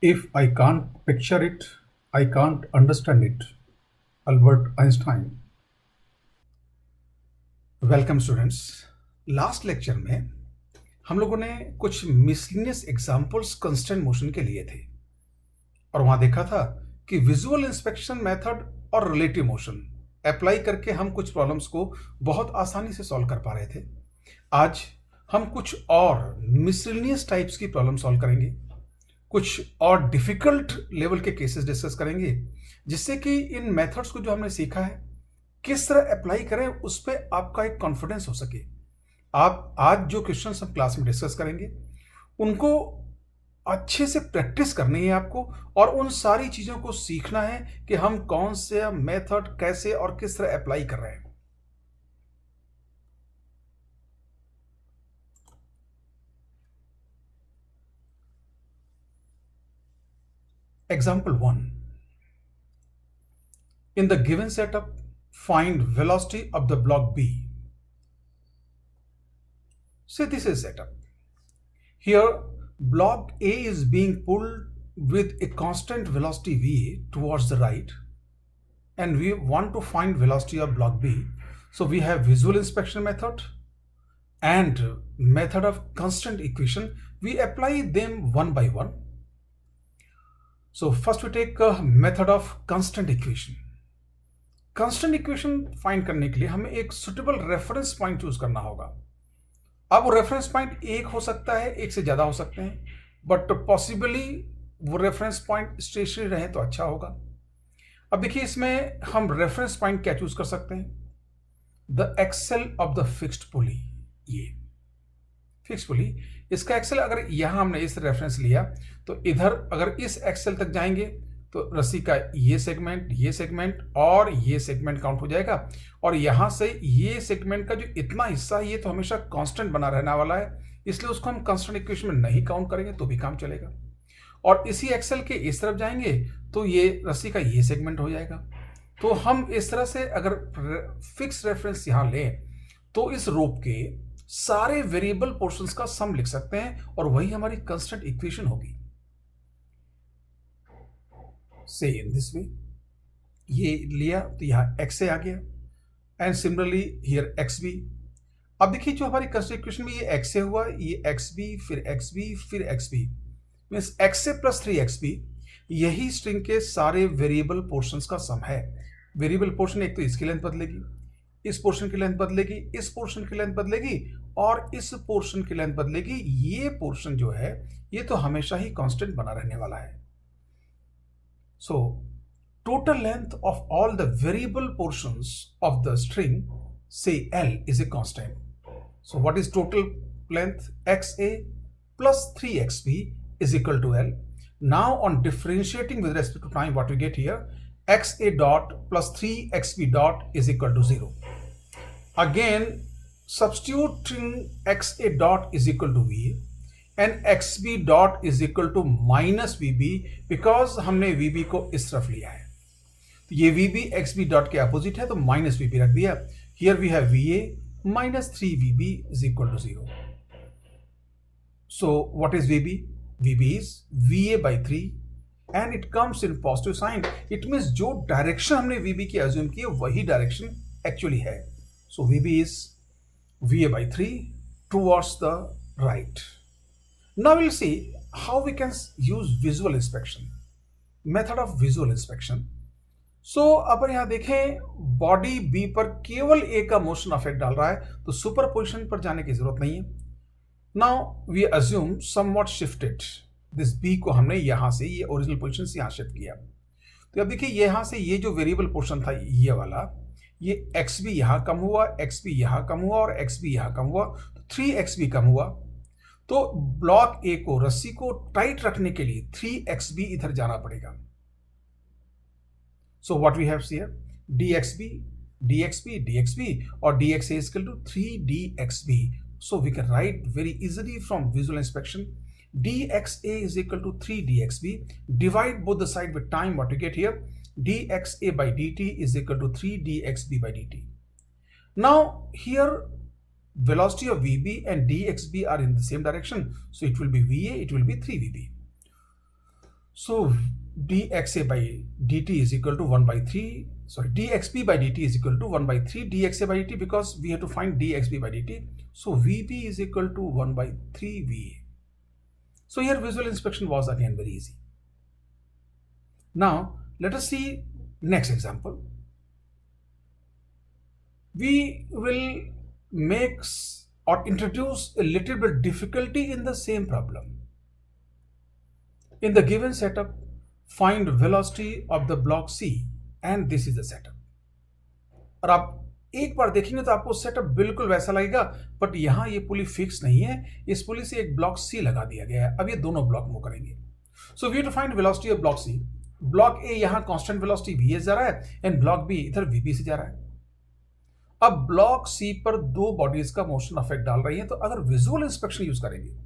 If I can't picture it, I can't understand it. Albert Einstein. Welcome students. Last lecture में हम लोगों ने कुछ मिसलिनियस एग्जांपल्स कांस्टेंट मोशन के लिए थे और वहां देखा था कि विजुअल इंस्पेक्शन मेथड और रिलेटिव मोशन अप्लाई करके हम कुछ प्रॉब्लम्स को बहुत आसानी से सॉल्व कर पा रहे थे। आज हम कुछ और मिसलिनियस टाइप्स की प्रॉब्लम सॉल्व करेंगे, कुछ और डिफिकल्ट लेवल के केसेस डिस्कस करेंगे, जिससे कि इन मेथड्स को जो हमने सीखा है किस तरह अप्लाई करें उस पर आपका एक कॉन्फिडेंस हो सके। आप आज जो क्वेश्चन हम क्लास में डिस्कस करेंगे उनको अच्छे से प्रैक्टिस करनी है आपको, और उन सारी चीजों को सीखना है कि हम कौन से मेथड कैसे और किस तरह अप्लाई कर रहे हैं। Example 1. In the given setup, find velocity of the block B. Say this is setup. Here, block A is being pulled with a constant velocity VA towards the right, and we want to find velocity of block B. So we have visual inspection method and method of constant equation. We apply them one by one. So first we take a method of constant equation. constant equation find करने के लिए हमें एक suitable reference point choose करना होगा। अब वो reference point एक हो सकता है, एक से ज्यादा हो सकते हैं, बट पॉसिबली वो रेफरेंस पॉइंट स्टेशनरी रहे तो अच्छा होगा। अब देखिए इसमें हम रेफरेंस पॉइंट क्या चूज कर सकते हैं, the axle of the fixed pulley. ये फिक्स पुली, इसका एक्सेल अगर यहां हमने इस रेफरेंस लिया तो इधर अगर इस एक्सेल तक जाएंगे तो रस्सी का ये सेगमेंट और ये सेगमेंट काउंट हो जाएगा, और यहां से ये सेगमेंट का जो इतना हिस्सा है ये तो हमेशा कांस्टेंट बना रहने वाला है, इसलिए उसको हम कांस्टेंट इक्वेशन में नहीं काउंट करेंगे तो भी काम चलेगा। और इसी एक्सेल के इस तरफ जाएंगे तो ये रस्सी का ये सेगमेंट हो जाएगा। तो हम इस तरह से अगर फिक्स रेफरेंस यहां लें तो इस रोप के सारे वेरिएबल पोर्शंस का सम लिख सकते हैं और वही हमारी कांस्टेंट इक्वेशन होगी। से इन दिस वे ये लिया तो यहां एक्स ए आ गया, and similarly here X B. अब देखिए जो हमारी कांस्टेंट इक्वेशन में ये एक्स ए हुआ, ये एक्स बी फिर एक्स बी फिर X B, means x A plus 3xb, यही स्ट्रिंग के सारे वेरिएबल पोर्शंस का सम है। वेरिएबल पोर्शन एक तो इसकी लेंथ बदलेगी, इस पोर्शन की लेंथ बदलेगी, इस पोर्शन की लेंथ बदलेगी और इस पोर्शन की लेंथ बदलेगी। ये पोर्शन जो है ये तो हमेशा ही कांस्टेंट बना रहने वाला है। So total length of all the variable portions of the string से L is a constant. So what is total length? XA plus 3XB is equal to L. Now on differentiating with respect to time, what we get here, XA dot plus 3XB dot is equal to 0. Again, substituting XA dot is equal to VA and XB dot is equal to minus VB, because हमने VB को इस तरफ लिया है तो ये VB XB dot के opposite है तो माइनस VB रख दिया। Here we have VA minus 3VB is equal to 0. So what is VB? VB is VA by 3 and it comes in positive sign. It means जो direction हमने VB की assume की है वही डायरेक्शन एक्चुअली है। So VB is VA by 3 towards the right. Now we'll see how we can use visual inspection. Method of visual inspection. सो अगर यहां देखें बॉडी बी पर केवल ए का मोशन अफेक्ट डाल रहा है तो सुपर पोजिशन पर जाने की जरूरत नहीं है। Now we assume somewhat shifted this B को हमने यहां से ये ओरिजिनल पोजीशन से यहां शिफ्ट किया। तो अब देखिए यहां से ये जो वेरिएबल पोर्शन था ये वाला, ये एक्स बी यहां कम हुआ, एक्स बी यहां कम हुआ और एक्स बी यहां कम हुआ, तो 3xb कम हुआ। तो ब्लॉक ए को रस्सी को टाइट रखने के लिए 3xb इधर जाना पड़ेगा। So what we have here, dxb, dxb, dxb, or dxa is equal to 3dxb. So we can write very easily from visual inspection, dxa is equal to 3dxb. Divide both the side with time. What we get here, dxa by dt is equal to 3dxb by dt. Now here velocity of vb and dxb are in the same direction, so it will be va, it will be 3vb. So dxa by dt is equal to 1 by 3, sorry, dxp by dt is equal to 1 by 3 dxa by dt, because we have to find dxp by dt. So vp is equal to 1 by 3 va. So here visual inspection was again very easy. Now let us see next example. We will make or introduce a little bit difficulty in the same problem. In the given setup, find velocity of the block C and this is the setup. और आप एक बार देखेंगे तो आपको setup बिल्कुल वैसा लगेगा, but यहां ये पुली फिक्स नहीं है, इस पुली से एक ब्लॉक सी लगा दिया गया है। अब ये दोनों ब्लॉक मूव करेंगे। So we have to find velocity of block C. Block A यहां कांस्टेंट वेलोसिटी वीएस जा रहा है एंड ब्लॉक बी इधर वीपी से जा रहा है। अब ब्लॉक सी पर दो बॉडीज का मोशन अफेक्ट डाल रही है, तो अगर विजुअल इंस्पेक्शन यूज करेंगे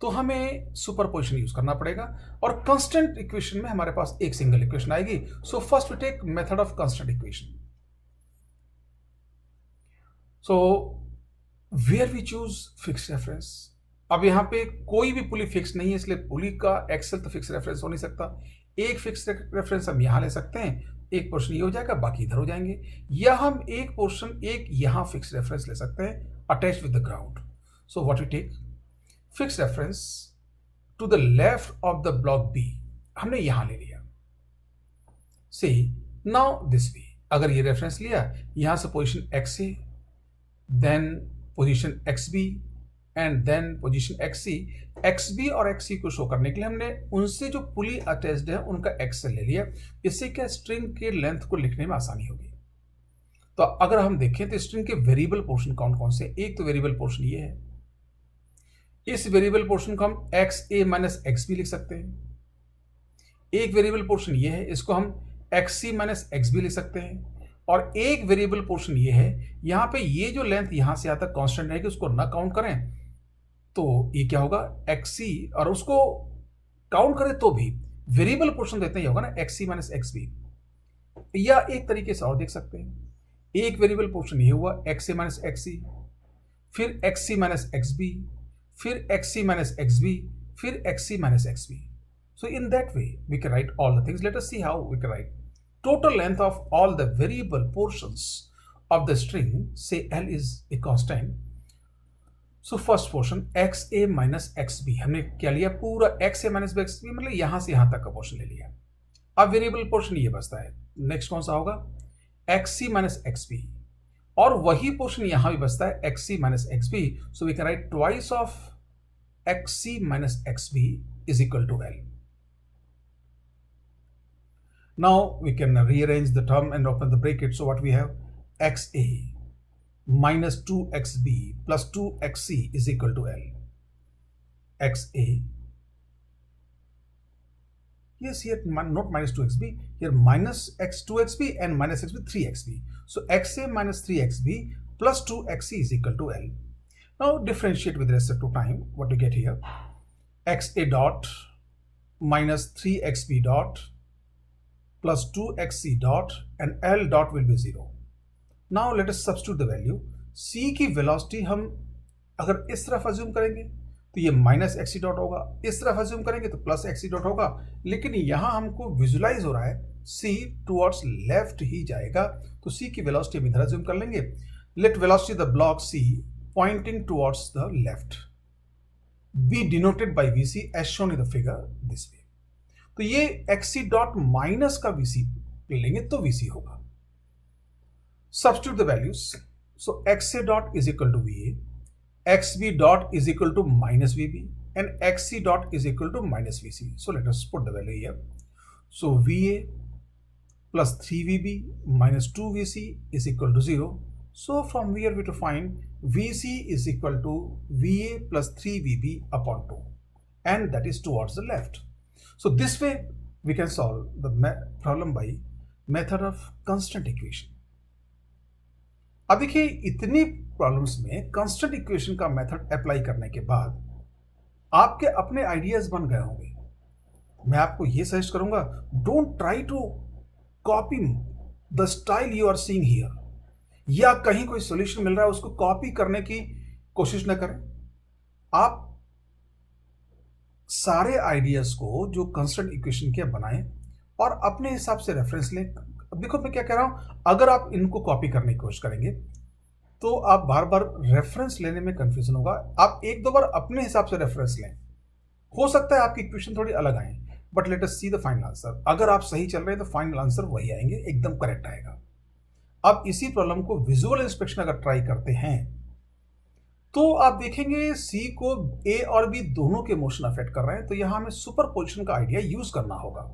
तो हमें सुपरपोजिशन यूज करना पड़ेगा और कांस्टेंट इक्वेशन में हमारे पास एक सिंगल इक्वेशन आएगी। So first we take method of constant equation. So where we choose fix reference. अब यहां पे कोई भी पुली फिक्स नहीं है, इसलिए पुली का एक्सेल तो फिक्स रेफरेंस हो नहीं सकता। एक फिक्स रेफरेंस हम यहां ले सकते हैं, एक पोर्शन ये हो जाएगा, बाकी इधर हो जाएंगे, या हम एक पोर्शन एक यहां फिक्स रेफरेंस ले सकते हैं attach with the ground. So what we take fix reference to the left of the block B, हमने यहां ले लिया। सी नाउ दिस बी, अगर ये रेफरेंस लिया यहां से position X A, then position X B and then position X C. X B और एक्स सी को शो करने के लिए हमने उनसे जो पुली अटैच्ड है उनका एक्सेल ले लिया। इससे क्या स्ट्रिंग के लेंथ को लिखने में आसानी होगी। तो अगर हम देखें तो स्ट्रिंग के वेरिएबल पोर्शन कौन कौन से, एक तो वेरिएबल पोर्शन ये है, इस वेरिएबल पोर्शन को हम x A minus X B लिख सकते हैं। एक वेरिएबल पोर्शन ये है, इसको हम x C minus X B लिख सकते हैं। और एक वेरिएबल पोर्शन ये है, यहां पे ये जो लेंथ यहां से यहां तक कांस्टेंट रहेगी, उसको ना काउंट करें तो ये क्या होगा एक्स सी, और उसको काउंट करें तो भी वेरिएबल पोर्शन देते हैं, ये होगा ना x C minus X B. या एक तरीके से और देख सकते हैं, एक वेरिएबल पोर्शन ये हुआ X A minus X C, फिर X C minus X B, फिर X C minus X B, फिर X C minus X B. So in that way we can write all the things. Let us see how we can write total length of all the variable portions of the string. Say L is a constant. So first portion x a minus x b, हमने क्या लिया, पूरा x a minus x b, मतलब यहां से यहां तक का पोर्शन ले लिया। अब वेरिएबल पोर्शन ये बचता है, नेक्स्ट कौन सा होगा X C minus X B, और वही पोर्शन यहां भी बचता है X C minus X B. So we can write twice of X C minus X B is equal to L. Now we can rearrange the term and open the bracket. So what we have, xa minus 2xb plus 2xc is equal to L. xa, yes, here not minus 2xb, here minus x 2xb and minus xb 3xb. So xa minus 3xb plus 2xc is equal to L. Now differentiate with respect to time. What do you get here? xa dot minus 3xb dot plus 2xc dot and L dot will be 0. Now let us substitute the value. C की velocity हम अगर इस तरफ assume करेंगे तो ये minus XC dot होगा, इस तरफ अज्यूम करेंगे तो प्लस एक्सी डॉट होगा, लेकिन यहां हमको विजुलाइज हो रहा है C टुवर्ड्स लेफ्ट ही जाएगा, तो C की वेलोसिटी हम इधर अज्यूम कर लेंगे। Let velocity the block C pointing towards the left be denoted by VC as shown in the figure this way. तो ये एक्सी डॉट माइनस का VC ले लेंगे तो VC होगा। Substitute the values. So X A dot is equal to VA, XB dot is equal to minus VB and XC dot is equal to minus VC। So let us put the value here. So VA plus 3VB minus 2VC is equal to 0. So from here we to find VC is equal to VA plus 3VB upon 2, and that is towards the left. So this way we can solve the problem by method of constant equation. अब देखिए इतनी problems में constant equation का method apply करने के बाद आपके अपने आइडियाज बन गए होंगे। मैं आपको यह सजेस्ट करूंगा, don't try to copy the style you are seeing here, या कहीं कोई सॉल्यूशन मिल रहा है उसको कॉपी करने की कोशिश न करें। आप सारे आइडियाज को जो कंस्ट्रेंट इक्वेशन के बनाएं और अपने हिसाब से रेफरेंस लें। अब देखो मैं क्या कह रहा हूं, अगर आप इनको कॉपी करने की कोशिश करेंगे तो आप बार बार रेफरेंस लेने में कंफ्यूजन होगा। आप एक दो बार अपने हिसाब से रेफरेंस लें, हो सकता है आपकी इक्वेशन थोड़ी अलग आए, but let us see the final answer. अगर आप सही चल रहे हैं तो फाइनल आंसर वही आएंगे, एकदम करेक्ट आएगा। अब इसी प्रॉब्लम को विजुअल इंस्पेक्शन अगर ट्राई करते हैं तो आप देखेंगे सी को ए और बी दोनों के मोशन अफेक्ट कर रहे हैं, तो यहां हमें सुपरपोजिशन का आइडिया यूज करना होगा।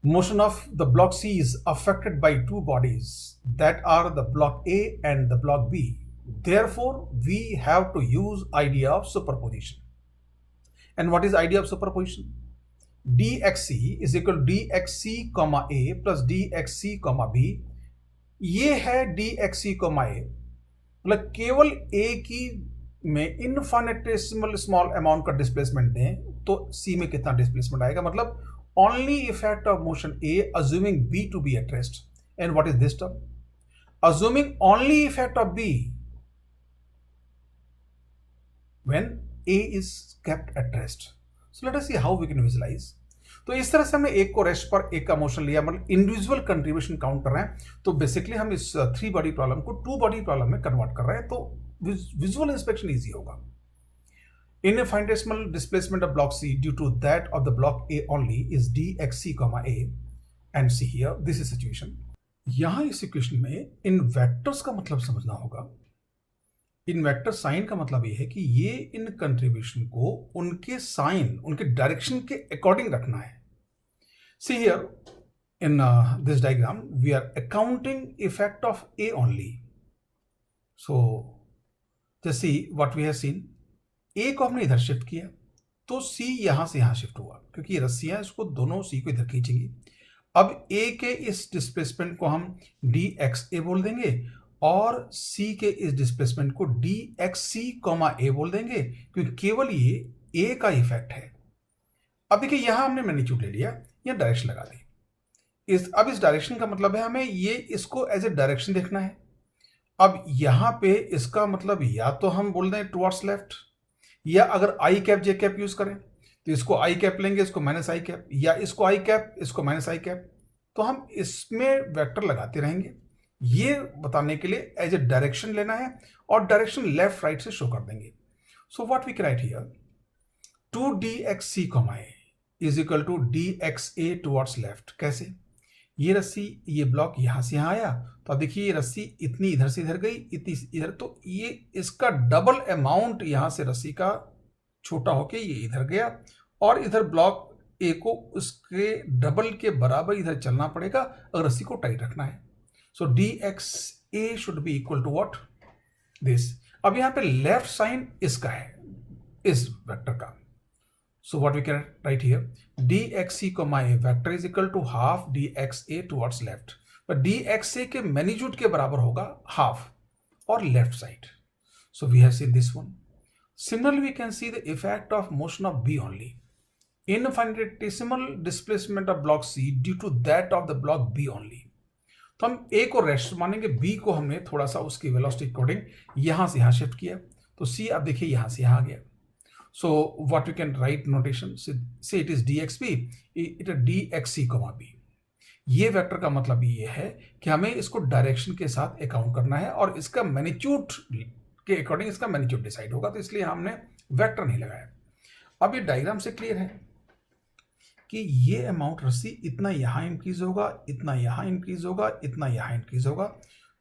Motion of the block C is affected by two bodies that are the block A and the block B. Therefore, we have to use idea of superposition. And what is idea of superposition? dxc is equal to dxc comma A plus dxc comma B. ये है dxc comma A, मतलब केवल A की में इनफाइनेटेसिमल small amount का displacement दें तो C में कितना डिस्प्लेसमेंट आएगा, मतलब only effect of motion A assuming B to be at rest. And what is this term? Assuming only effect of B when A is kept at rest. So let us see how we can visualize. तो इस तरह से हमने एक को rest पर एक का मोशन लिया, मतलब इंडिविजुअल कंट्रीब्यूशन काउंट कर रहे हैं। तो बेसिकली हम इस 3 बॉडी प्रॉब्लम को 2 बॉडी प्रॉब्लम में कन्वर्ट कर रहे हैं, तो विजुअल इंस्पेक्शन इजी होगा। Infinitesimal displacement of block C due to that of the block A only is dxc comma A, and see here this is situation. यहां इस equation में इन वेक्टर्स का मतलब समझना होगा। इन वेक्टर साइन का मतलब ये है कि ये इन कंट्रीब्यूशन को उनके साइन, उनके डायरेक्शन के अकॉर्डिंग रखना है। See here in this diagram we are accounting effect of A only. So just see what we have seen. ए को हमने इधर शिफ्ट किया तो सी यहां से यहां शिफ्ट हुआ, क्योंकि ये रस्सियां इसको दोनों सी को इधर खींचेंगी। अब ए के इस डिस्प्लेसमेंट को हम डी एक्स ए बोल देंगे और सी के इस डिस्प्लेसमेंट को डी एक्स सी कॉमा ए बोल देंगे, क्योंकि केवल ये ए का इफेक्ट है। अब देखिए यहां हमने मैग्नीट्यूड ले लिया, यहां डायरेक्शन लगा दी। अब इस डायरेक्शन का मतलब है हमें ये इसको एज ए डायरेक्शन देखना है। अब यहां पे इसका मतलब या तो हम बोल दें टुवर्ड्स लेफ्ट, या अगर आई कैप जे कैप यूज करें तो इसको आई कैप लेंगे, इसको माइनस आई कैप, या इसको आई कैप इसको माइनस आई कैप। तो हम इसमें वेक्टर लगाते रहेंगे, ये बताने के लिए एज ए डायरेक्शन लेना है और डायरेक्शन लेफ्ट राइट से शो कर देंगे। So what we write here, 2dxc comma A is equal to dxa towards left. कैसे? ये रस्सी, ये ब्लॉक यहां से यहां आया, तो अब देखिए ये रस्सी इतनी इधर से इधर गई, इतनी इधर, तो ये इसका डबल अमाउंट यहां से रस्सी का छोटा होके ये इधर गया, और इधर ब्लॉक ए को उसके डबल के बराबर इधर चलना पड़ेगा अगर रस्सी को टाइट रखना है। So dxa should be equal to what, this. अब यहां पे लेफ्ट साइन इसका है, इस वेक्टर का। So what we can write here, dxc comma a vector is equal to half dxa towards left, but dxa के मैग्नीट्यूड के बराबर होगा half और left side. So we have seen this one. Similarly, we can see the effect of motion of B only. Infinitesimal displacement of block C due to that of the block B only. तो हम A को rest मानेंगे, B को हमने थोड़ा सा उसकी velocity according यहां से यहां शिफ्ट किया, तो C अब देखिए यहां से यहां आ गया। So what we can write notation, say it is dxb, it is dxc comma b. ये वेक्टर का मतलब ये है कि हमें इसको डायरेक्शन के साथ अकाउंट करना है और इसका मैग्नीट्यूड के अकॉर्डिंग इसका मैग्नीट्यूड डिसाइड होगा, तो इसलिए हमने वेक्टर नहीं लगाया। अब ये डायग्राम से क्लियर है कि ये अमाउंट रस्सी इतना यहां इंक्रीज होगा, इतना यहां इंक्रीज होगा, इतना यहां इंक्रीज होगा,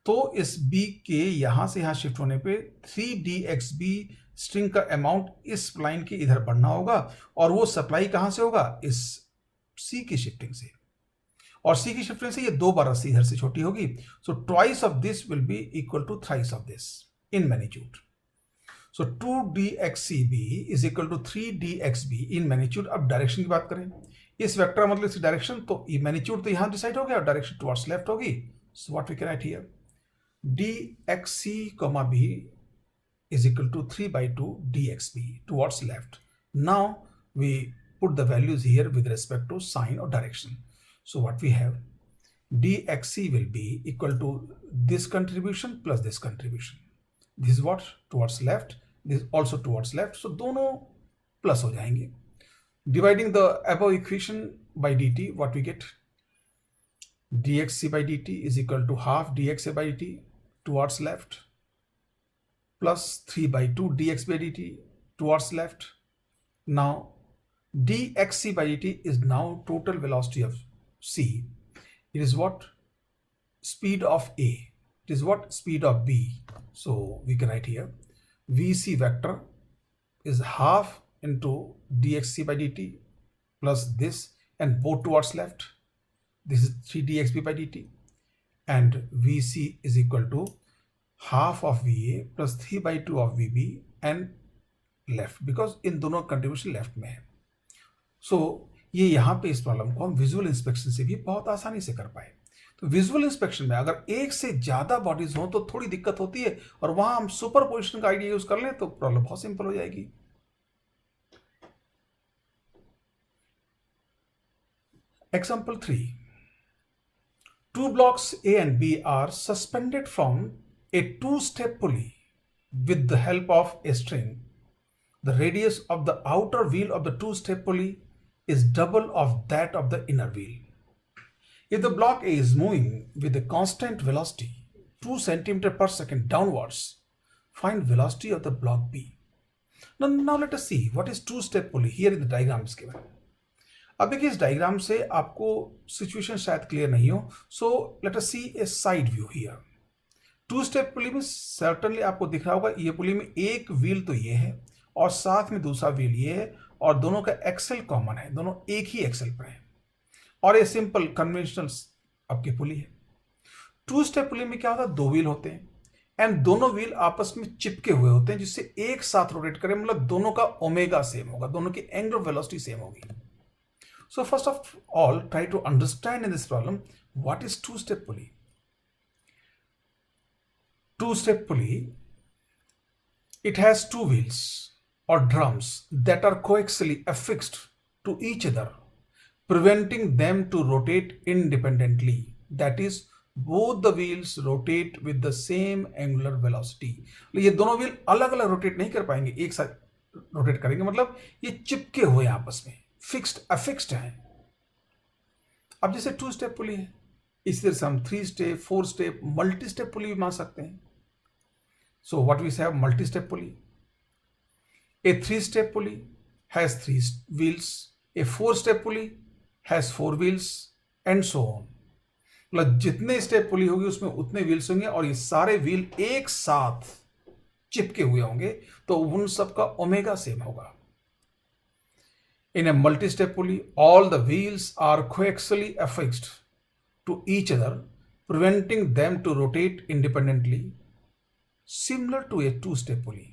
तो इस बी के यहां से यहां शिफ्ट होने पे 3dxb स्ट्रिंग का अमाउंट इस लाइन के इधर बढ़ना होगा, और वो सप्लाई कहां से होगा, इस सी की शिफ्टिंग से, और सी की शिफ्टिंग से ये 2 बार रस्सी इधर से छोटी होगी। So twice of this will be equal to thrice of this in magnitude. So 2dxcb is equal to 3dxb in magnitude. अब डायरेक्शन की बात करें, इस वेक्टर मतलब इसकी डायरेक्शन, तो ये मैग्नीट्यूड तो यहां डिसाइड हो गया और डायरेक्शन टुवर्ड्स लेफ्ट होगी। So what we can write here, dxc comma b is equal to 3 by 2 dxb towards left. Now we put the values here with respect to sign or direction. So what we have, dxc will be equal to this contribution plus this contribution. This is what, towards left, this also towards left. So दोनों plus हो जाएंगे. Dividing the above equation by dt, what we get? dxc by dt is equal to half dxa by dt towards left plus 3 by 2 dx by dt towards left. Now dxc by dt is now total velocity of c. It is what? Speed of a. It is what? Speed of b. So we can write here vc vector is half into dxc by dt plus this, and both towards left. This is 3 dxp by dt, and vc is equal to half of va plus 3 by 2 of vb and left, because इन दोनों contribution left में है. सो ये यहाँ पे इस problem को हम visual inspection से भी बहुत आसानी से कर पाए. तो विजुअल इंस्पेक्शन में अगर एक से ज्यादा बॉडीज हो तो थोड़ी दिक्कत होती है, और वहां हम सुपरपोजिशन का आइडिया यूज कर लें तो प्रॉब्लम बहुत सिंपल हो जाएगी. Example 3. Two blocks A and B are suspended from a two-step pulley with the help of a string. The radius of the outer wheel of the two-step pulley is double of that of the inner wheel. If the block A is moving with a constant velocity 2 centimeter per second downwards, find velocity of the block B. Now let us see what is two-step pulley. Here in the diagram is given. अब देखिए इस diagram से आपको situation शायद clear नहीं हो, so let us see a side view here. Two step pulley में certainly आपको दिख रहा होगा ये पुली में एक व्हील तो ये है और साथ में दूसरा व्हील ये है, और दोनों का एक्सेल कॉमन है, दोनों एक ही एक्सेल पर है, और ये सिंपल कन्वेंशनल आपकी पुली है. टू स्टेप पुली में क्या होता है? दो व्हील होते हैं एंड दोनों व्हील आपस में चिपके हुए होते हैं जिससे एक साथ रोटेट करें, मतलब दोनों का ओमेगा सेम होगा, दोनों की एंगुलर वेलोसिटी सेम होगी. So first of all, try to understand in this problem what is two-step pulley. Two-step pulley, it has two wheels or drums that are coaxially affixed to each other, preventing them to rotate independently. That is, both the wheels rotate with the same angular velocity. ये दोनों wheel अलग अलग rotate नहीं कर पाएंगे, एक साथ rotate करेंगे, मतलब ये चिपके हुए आपस में, फिक्स्ड अफिक्स्ड है. अब जैसे टू स्टेप पुली है, इसी तरह से हम 3 step 4 step multi step pulley भी मान सकते हैं. So what we have multi step pulley. A 3 step pulley has 3 wheels, A 4 step pulley has 4 wheels and so on. मतलब जितने स्टेप पुली होगी उसमें उतने व्हील्स होंगे और ये सारे व्हील एक साथ चिपके हुए होंगे, तो उन सबका ओमेगा सेम होगा. In a multi-step pulley, all the wheels are coaxially affixed to each other, preventing them to rotate independently, similar to a two-step pulley.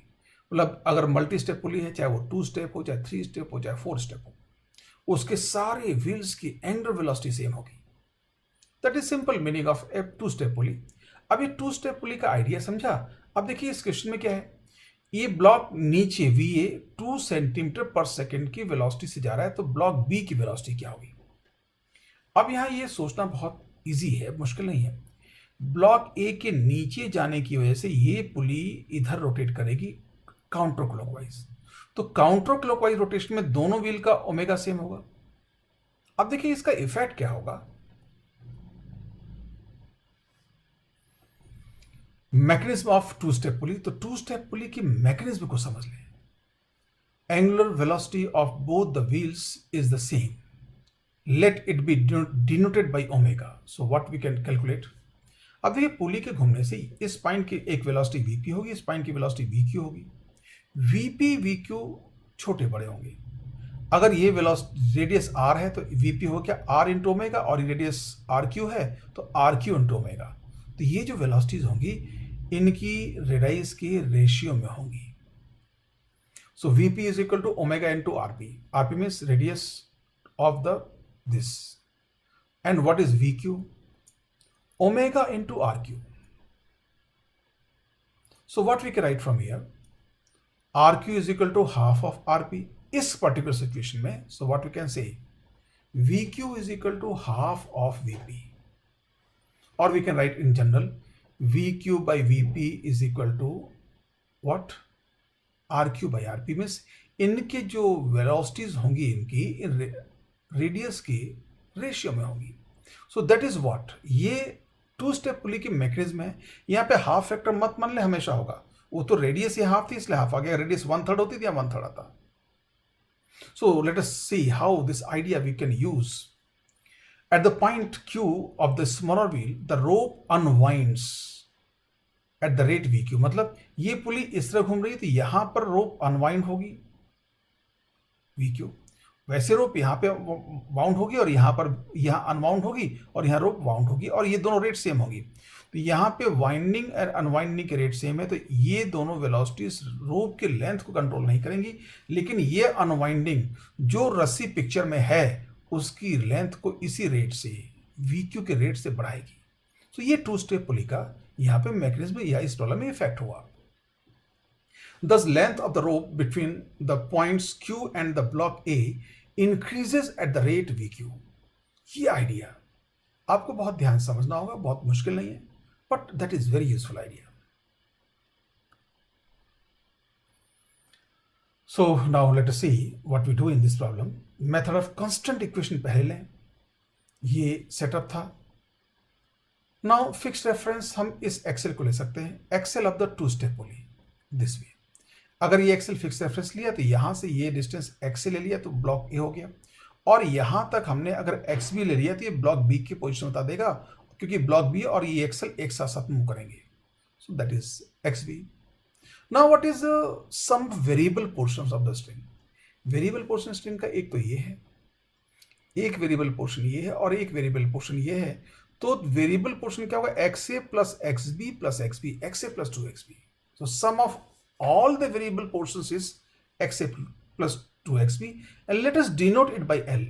मतलब अगर मल्टी स्टेप पुली है, चाहे वो 2 स्टेप हो, चाहे 3 स्टेप हो, चाहे 4 स्टेप हो, उसके सारे व्हील्स की एंगुलर वेलोसिटी सेम होगी. That is simple meaning of a two step pulley. अब ये टू स्टेप पुली का आइडिया समझा. अब देखिए इस क्वेश्चन में क्या है, ये ब्लॉक नीचे VA 2 सेंटीमीटर पर सेकेंड की वेलोसिटी से जा रहा है, तो ब्लॉक B की वेलोसिटी क्या होगी. अब यहां ये सोचना बहुत इजी है, मुश्किल नहीं है. ब्लॉक A के नीचे जाने की वजह से ये पुली इधर रोटेट करेगी काउंटर क्लॉकवाइज, तो काउंटर क्लॉकवाइज रोटेशन में दोनों व्हील का ओमेगा सेम होगा. अब देखिए इसका इफेक्ट क्या होगा. Mechanism of two step pulley. तो टू स्टेप पुली की मैकेनिज्म को समझ लें. Angular velocity of both the wheels is the same. Let it be denoted by omega. So what we can calculate. अब देखिए पुली के घूमने से इस स्पाइन की एक वेलोसिटी VP होगी, इस स्पाइन की वेलोसिटी VQ होगी. VP VQ छोटे बड़े होंगे. अगर ये वेलोसिटी रेडियस R है तो VP हो क्या R इंटू ओमेगा, और रेडियस RQ है तो RQ इंटू ओमेगा. तो ये जो वेलोसिटीज होंगी इनकी रेडियस के रेशियो में होंगी. So VP is equal to omega into RP. RP means radius of the this, and what is VQ? Omega into RQ. So what we can write from here, RQ is equal to half of RP इस particular situation में. So what we can say, VQ is equal to half of VP, or we can write in general VQ by VP is equal to what? R Q by R P means इनके जो velocities होंगी इनकी इन radius के ratio में होंगी. सो that is what, ये to step pulley की mechanism है. यहाँ पे हाफ फैक्टर मत मान ले, हमेशा होगा. वो तो रेडियस ये हाफ थी इसलिए हाफ आ गया, रेडियस 1/3 होती थी या 1/3 आता. So let us see how this idea we can use. At the point Q of the smaller wheel, the rope unwinds at the rate VQ. मतलब ये पुली इस तरह घूम रही है तो यहां पर रोप अनवाइंड होगी VQ. वैसे रोप यहां पे वाउंड होगी और यहां पर यहां अनवाउंड होगी और यहां रोप वाउंड होगी और ये दोनों रेट सेम होगी. तो यहां पे वाइंडिंग और अनवाइंडिंग के रेट सेम है तो ये दोनों वेलोसिटीज रोप के लेंथ को कंट्रोल नहीं करेंगी, लेकिन ये अनवाइंडिंग जो रस्सी पिक्चर में है उसकी लेंथ को इसी रेट से VQ के रेट से बढ़ाएगी. तो ये टू स्टेप पुली का यहां पे मैकेनिज्म या इस प्रॉब्लम में इफेक्ट हुआ. Thus length of the rope between the points Q and the block A increases at the rate VQ. ये आइडिया आपको बहुत ध्यान से समझना होगा, बहुत मुश्किल नहीं है, but that is very useful idea. So now let us see what we do in this problem. Method of constant equation पहले लें, ये सेटअप था. नाउ फिक्स रेफरेंस हम इस एक्सेल को ले सकते हैं, axle of the two step pulley this way. अगर ये एक्सेल फिक्स रेफरेंस लिया तो यहां से ये डिस्टेंस एक्स ले लिया तो ब्लॉक ए हो गया, और यहां तक हमने अगर एक्स बी ले लिया तो ये ब्लॉक बी की पोजीशन बता देगा, क्योंकि ब्लॉक बी और ये एक्सेल एक साथ साथ मूव करेंगे. So that is X B. Now what is some variable portions of the string? Variable portion string का एक तो ये है, एक वेरिएबल पोर्शन ये है और एक वेरिएबल पोर्शन ये है. तो वेरिएबल पोर्शन क्या होगा, X A plus X B plus X B, X A plus 2xb. So sum of all the variable portions is X A plus 2xb and let us denote it by L.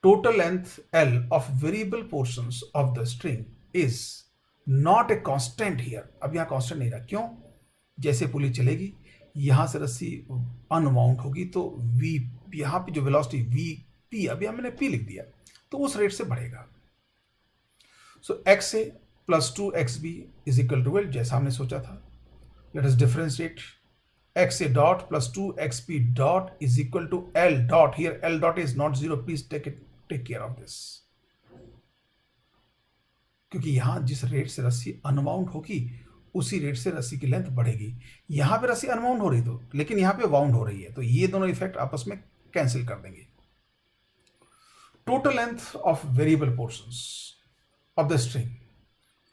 Total length L of variable portions of the string is not a constant here. अब यहाँ constant नहीं रहा, क्यों? जैसे पुली चलेगी यहां से रस्सी अनवाउंड होगी तो वी यहां पे जो वेलोसिटी वी पी, अभी हमने पी लिख दिया, तो उस रेट से बढ़ेगा. So X A plus 2xb is equal to L, जैसा हमने सोचा था. Let us differentiate. X A dot plus 2xb dot is equal to L dot. Here L dot is not zero, please take care of this, क्योंकि यहां जिस rate से रस्सी unwound होगी उसी रेट से रस्सी की लेंथ बढ़ेगी. यहां पे रस्सी अनवाउंड हो रही तो, लेकिन यहां पे वाउंड हो रही है, तो ये दोनों इफेक्ट आपस में कैंसिल कर देंगे. Total length of variable portions of the string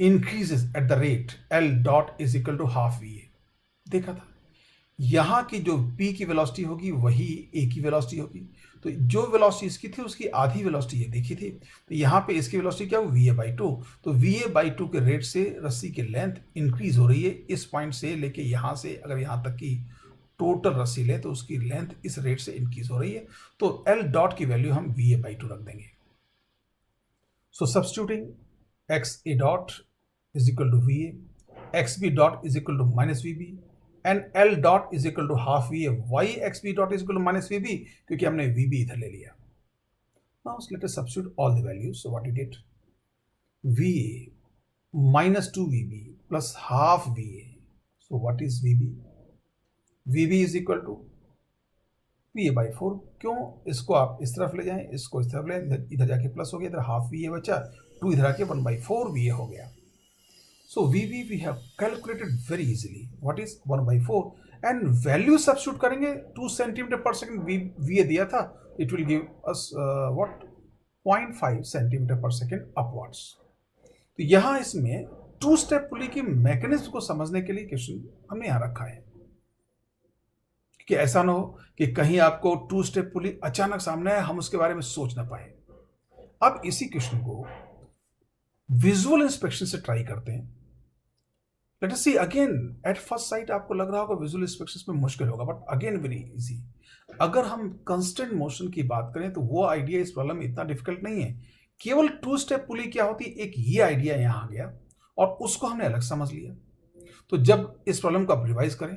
increases at the rate L dot is equal to half VA. देखा था यहां की जो P की वेलोसिटी होगी वही A की वेलोसिटी होगी, तो जो वेलोसिटी इसकी थी उसकी आधी वेलोसिटी ये देखी थी, तो यहाँ पे इसकी वेलोसिटी क्या हो, VA/2. तो VA/2 के रेट से रस्सी की लेंथ इंक्रीज हो रही है. इस पॉइंट से लेके यहाँ से अगर यहाँ तक की टोटल रस्सी ले तो उसकी लेंथ इस रेट से इंक्रीज हो रही है. तो L डॉट की वैल्यू हम VA/2 रख देंगे. So substituting X A dot is equal to VA, XB dot is equal to minus VB and L dot is equal to half VA. Why XB dot is equal to minus VB? क्योंकि हमने VB इधर ले लिया. Now let us substitute all the values. So what you get? VA minus 2VB plus half VA. So what is VB? VB is equal to VA/4. क्यों? इसको आप इस तरफ ले जाएं, इसको इस तरफ ले, इधर जाके प्लस हो गया, इधर हाफ VA बचा, 2 इधर आके 1/4 VA हो गया. So VB we have calculated very easily. What is 1/4? And value substitute करेंगे 2 centimeter per second VA दिया था, it will give us what 0.5 centimeter per second upwards. तो यहाँ इसमें टू स्टेप पुली की मैकेनिज्म को समझने के लिए क्वेश्चन हमने यहाँ रखा है कि ऐसा ना हो कि कहीं आपको टू स्टेप पुली अचानक सामने आए, हम उसके बारे में सोच ना पाए. अब इसी क्वेश्चन को विजुअल इंस्पेक्शन से ट्राई करते हैं. Let us see again. At first sight आपको लग रहा होगा विजुअल इंस्पेक्शन में मुश्किल होगा, बट अगेन वेरी इजी. अगर हम कांस्टेंट मोशन की बात करें तो वो आइडिया इस प्रॉब्लम में इतना डिफिकल्ट नहीं है. केवल टू स्टेप पुली क्या होती है, एक ये आइडिया यहां आ गया और उसको हमने अलग समझ लिया. तो जब इस प्रॉब्लम को आप रिवाइज करें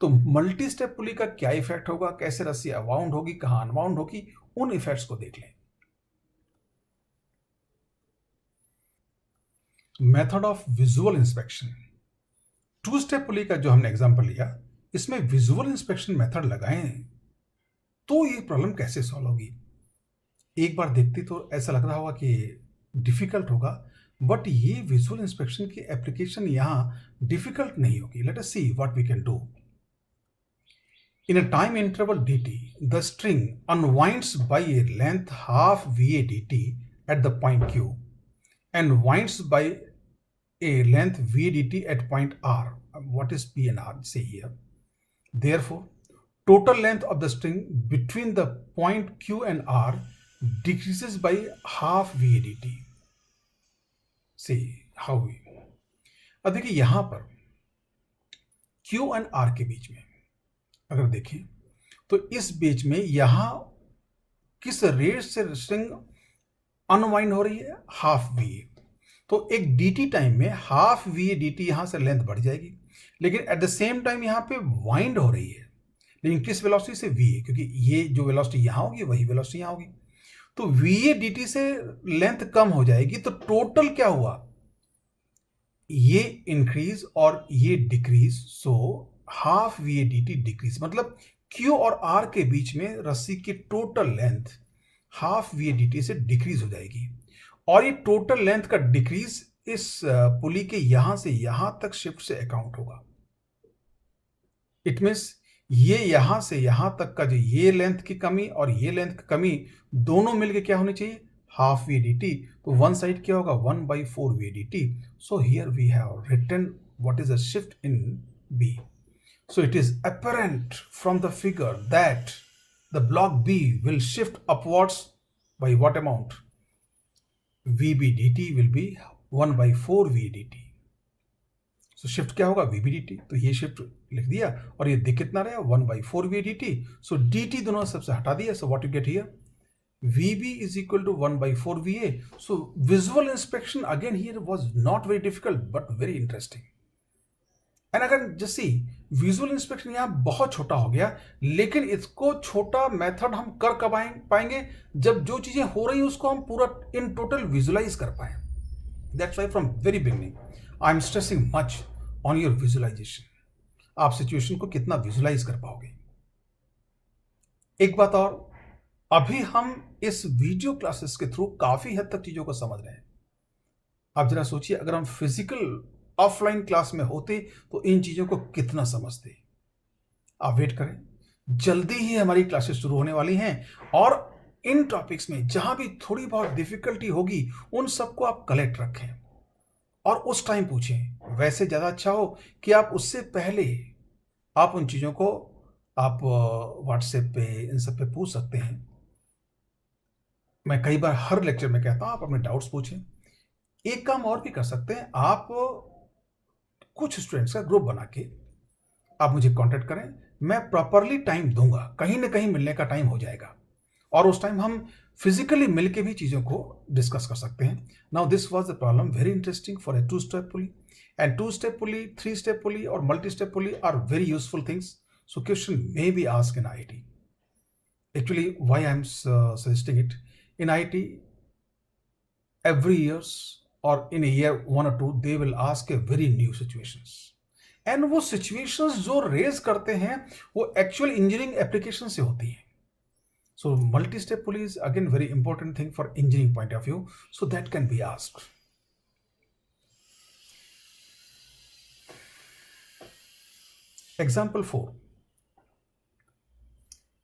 तो मल्टी स्टेप पुली का क्या इफेक्ट होगा, कैसे रस्सी अवाउंड होगी, कहां अनवाउंड होगी, उन इफेक्ट्स को देख लें. Method of visual inspection. Two step pulley का जो हमने एग्जांपल लिया, इसमें विजुअल इंस्पेक्शन मेथड लगाएं तो ये प्रॉब्लम कैसे सॉल्व होगी। एक बार देखते तो ऐसा लग रहा होगा कि डिफिकल्ट होगा, बट ये विजुअल इंस्पेक्शन की एप्लीकेशन यहाँ डिफिकल्ट नहीं होगी। Let us see what we can do. In a time interval dt, the string unwinds by a length half va dt at the point q and winds by a length v dt at point r. What is p and r? Say here. Therefore, total length of the string between the point q and r decreases by half va dt. See how we. अब देखिए यहां पर q and r के बीच में अगर देखें तो इस बीच में यहां किस रेट से स्ट्रिंग अनवाइंड हो रही है, हाफ वी ए। तो एक dt टाइम में हाफ वी ए dt यहां से लेंथ बढ़ जाएगी, लेकिन एट द सेम टाइम यहां पे वाइंड हो रही है, लेकिन किस वेलोसिटी से, वी ए, क्योंकि ये जो वेलोसिटी यहां होगी वही वेलोसिटी यहां होगी। तो वी ए dt से लेंथ कम हो जाएगी, तो टोटल क्या हुआ, ये इंक्रीज और ये decrease. So half V A D T decrease, मतलब क्यू और आर के बीच में रस्सी की total length half V A D T से डिक्रीज हो जाएगी। और ये टोटल लेंथ का डिक्रीज इस पुली के यहां से यहां तक शिफ्ट से अकाउंट होगा। इट मीन्स ये यहां से यहां तक का जो ये लेंथ की कमी और ये लेंथ की कमी दोनों मिलके क्या होनी चाहिए, half V A D T. तो वन साइड क्या होगा, 1/4 V A D T. So here we have written what is a shift in B. So it is apparent from the figure that the block B will shift upwards by what amount? VB dt will be 1/4 V dt. So shift क्या होगा, VB dt। तो ये shift लिख दिया और ये दिख कितना रहा, 1/4 V dt। So dt दोनों सबसे हटा दिया। So what you get here? VB is equal to 1/4 VA. So visual inspection again here was not very difficult but very interesting. And अगर जैसे विजुअल इंस्पेक्शन यहाँ बहुत छोटा हो गया, लेकिन इसको छोटा मेथड हम कर कब पाएंगे, जब जो चीजें हो रही है उसको हम पूरा इन टोटल विजुअलाइज कर पाए। That's why from very beginning I am stressing much on your visualization. आप सिचुएशन को कितना विजुअलाइज कर पाओगे। एक बात और, अभी हम इस वीडियो क्लासेस के थ्रू काफी हद तक चीजों को समझ रहे हैं। आप जरा सोचिए, अगर हम फिजिकल ऑफलाइन क्लास में होते तो इन चीजों को कितना समझते। आप वेट करें, जल्दी ही हमारी क्लासेस शुरू होने वाली हैं और इन टॉपिक्स में जहां भी थोड़ी बहुत डिफिकल्टी होगी उन सबको आप कलेक्ट रखें और उस टाइम पूछें। वैसे ज्यादा अच्छा हो कि आप उससे पहले आप उन चीजों को आप व्हाट्सएप पे इन सब पे पूछ सकते हैं। मैं कई बार हर लेक्चर में कहता हूं आप अपने डाउट्स पूछें। एक काम और भी कर सकते हैं, आप कुछ स्टूडेंट्स का ग्रुप बना के आप मुझे कांटेक्ट करें, मैं प्रॉपरली टाइम दूंगा, कहीं ना कहीं मिलने का टाइम हो जाएगा और उस टाइम हम फिजिकली मिलके भी चीजों को डिस्कस कर सकते हैं। Now this was the problem very interesting for a 2-step pulley, and 2-step pulley, 3-step pulley और मल्टी-step pulley are very useful things. So question may be asked in IIT. Actually why I am suggesting it, in IIT every years or in a year 1 or 2 they will ask a very new situations, and वो situations जो raise करते हैं वो actual engineering application से होती हैं। So multi-step pulley is again very important thing for engineering point of view, so that can be asked. Example 4.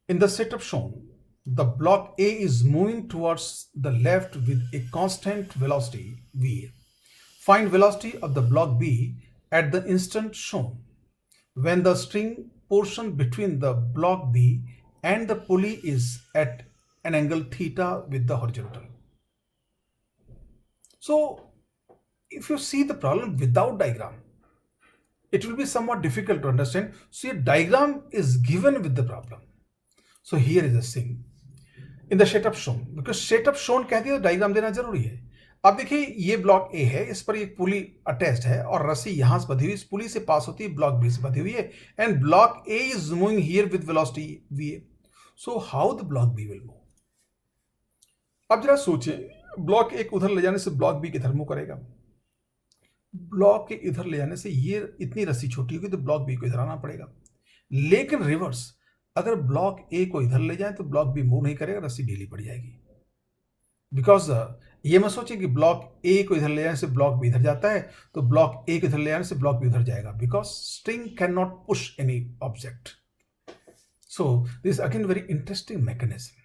In the setup shown, the block A is moving towards the left with a constant velocity V. Find velocity of the block B at the instant shown when the string portion between the block B and the pulley is at an angle theta with the horizontal. So if you see the problem without diagram, it will be somewhat difficult to understand. So a diagram is given with the problem. So here is a thing. In the setup shown, because setup shown कहती है तो diagram देना जरूरी है। अब देखिए ये block ए है, इस पर एक पुली अटैच्ड है और रस्सी यहां से बंधी हुई इस पुली से पास होती है, ब्लॉक बी से बंधी हुई है, and block A is moving here with velocity V A. So how the block B will move. अब जरा सोचिए, ब्लॉक एक उधर ले जाने से ब्लॉक बी किधर मूव करेगा। ब्लॉक के इधर ले जाने से ये इतनी रस्सी छोटी होगी तो ब्लॉक बी को इधर आना पड़ेगा। लेकिन रिवर्स, अगर ब्लॉक ए को इधर ले जाए तो ब्लॉक बी मूव नहीं करेगा, रस्सी ढीली पड़ जाएगी। बिकॉज ये मत सोचिए कि ब्लॉक ए को इधर ले जाने से ब्लॉक बी इधर जाता है, तो ब्लॉक ए को इधर ले जाने से ब्लॉक बी उधर जाएगा, because string can not push any object. So this again very interesting mechanism.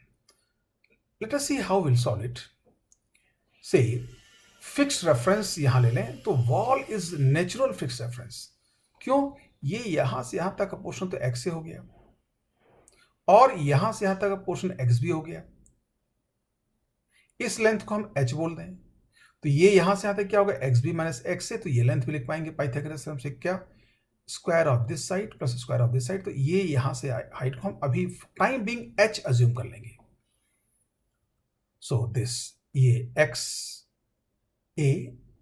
Late us see how will solve it. से फिक्स्ड रेफरेंस यहां ले लें, तो wall is natural fixed reference. क्यों? ये यहां से यहां तक का पोर्शन तो एक्स से हो गया, और यहां से यहां तक का पोर्शन एक्स भी हो गया। इस लेंथ को हम h बोल दें, तो ये यहां से यहां तक क्या होगा, एक्स बी माइनस एक्स से, तो ये लेंथ भी लिख पाएंगे पाइथागोरस थ्योरम से, क्या, square of this side plus square of this side. तो ये यहां से हाइट को हम अभी टाइम बीइंग h अज्यूम कर लेंगे। सो दिस, ये x a,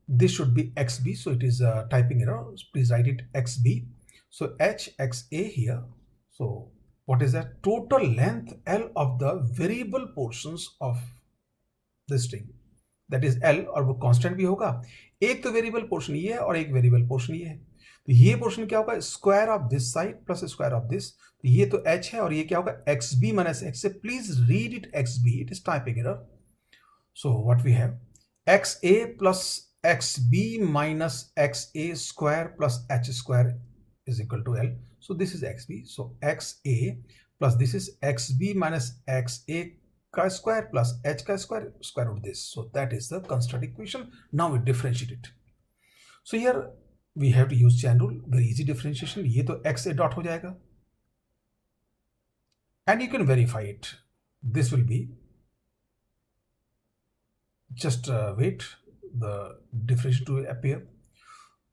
this should be xb, so it is a typing error, please write it xb. So h x a here. So what is that? Total length L of the variable portions of the string, that is L, और वो constant भी होगा। एक तो variable portion ये है और एक वेरिएबल पोर्शन ये है, तो ये पोर्शन क्या होगा, square of this side plus square of this. तो ये तो h है और ये क्या होगा, xb माइनस x से। Please read it xb, it is typing error. So what we have, xa plus xb minus xa square plus h square is equal to L. So this is xb. So xa plus this is xb minus xa ka square plus h ka square, square root this. So that is the constant equation. Now we differentiate it. So here we have to use chain rule, very easy differentiation. ये तो xa dot हो जाएगा, and you can verify it. This will be, just wait the differentiation to appear.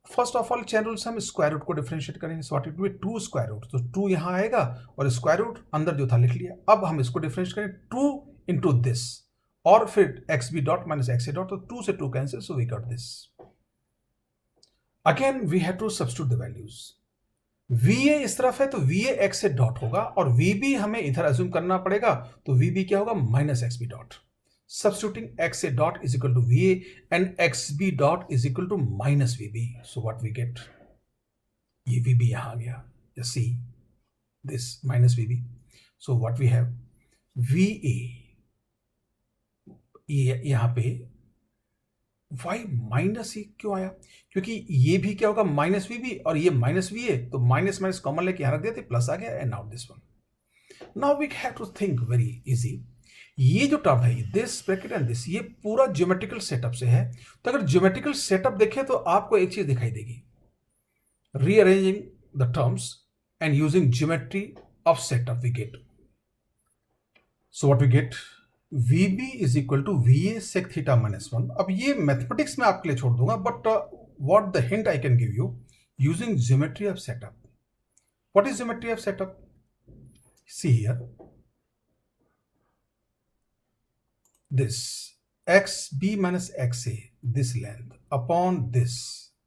First of all chain rule से हम square root को differentiate करेंगे। So what it will be, 2 square root, तो 2 यहां आएगा और स्क्वायर रूट अंदर जो था लिख लिया। अब हम इसको डिफरेंशिएट करें 2 इंटू दिस, और फिर X B dot minus X A dot, तो 2 से 2 cancel, so we got this. Again we have to substitute the values. V A इस तरफ है तो V A X A dot होगा, और वी बी हमें इधर अज्यूम करना पड़ेगा, तो वी बी क्या होगा, minus X B dot. Substituting xa dot is equal to va and xb dot is equal to minus vb. So what we get, ये vb यहां आ गया, just see this minus vb. So what we have, va, ये यहां पे y minus e क्यों आया, क्योंकि ये भी क्या होगा, माइनस vb और ये माइनस va, तो माइनस माइनस कॉमन लेके यहां रख दिया तो प्लस आ गया, and now this one. Now we have to think very easy. ये जो टर्म है, दिस ब्रैकेट एंड दिस, ये पूरा ज्योमेट्रिकल सेटअप से है। तो अगर ज्योमेट्रिकल सेटअप देखें तो आपको एक चीज दिखाई देगी, rearranging the terms and using geometry of setup we get. So what we get, vb is equal to va sec theta minus 1। अब ये मैथमेटिक्स में आपके लिए छोड़ दूंगा, but what the hint I can give you, using geometry of setup. What is geometry of setup? See here, this xb minus xa, this length, upon this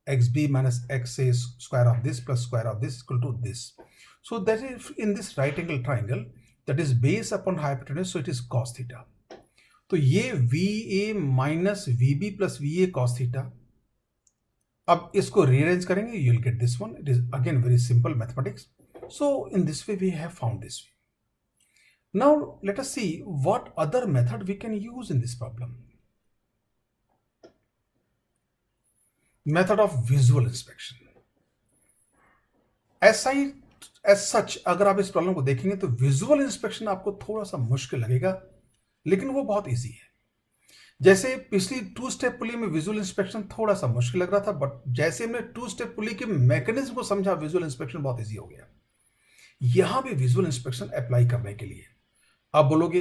xb minus xa square of this plus square of this equal to this. So that is in this right angle triangle, that is base upon hypotenuse, so it is cos theta. तो ये va minus vb plus va cos theta। अब इसको rearrange करेंगे, you will get this one. It is again very simple mathematics. So in this way we have found this. Now let us see what other method we can use in this problem. Method of visual inspection. As such, अगर आप इस problem को देखेंगे तो visual inspection आपको थोड़ा सा मुश्किल लगेगा, लेकिन वो बहुत इजी है। जैसे पिछली 2 स्टेप पुली में विजुअल इंस्पेक्शन थोड़ा सा मुश्किल लग रहा था, बट जैसे हमने 2 स्टेप पुली के मैकेनिज्म को समझा, विजुअल इंस्पेक्शन बहुत इजी हो गया। यहां भी विजुअल इंस्पेक्शन अप्लाई करने के लिए आप बोलोगे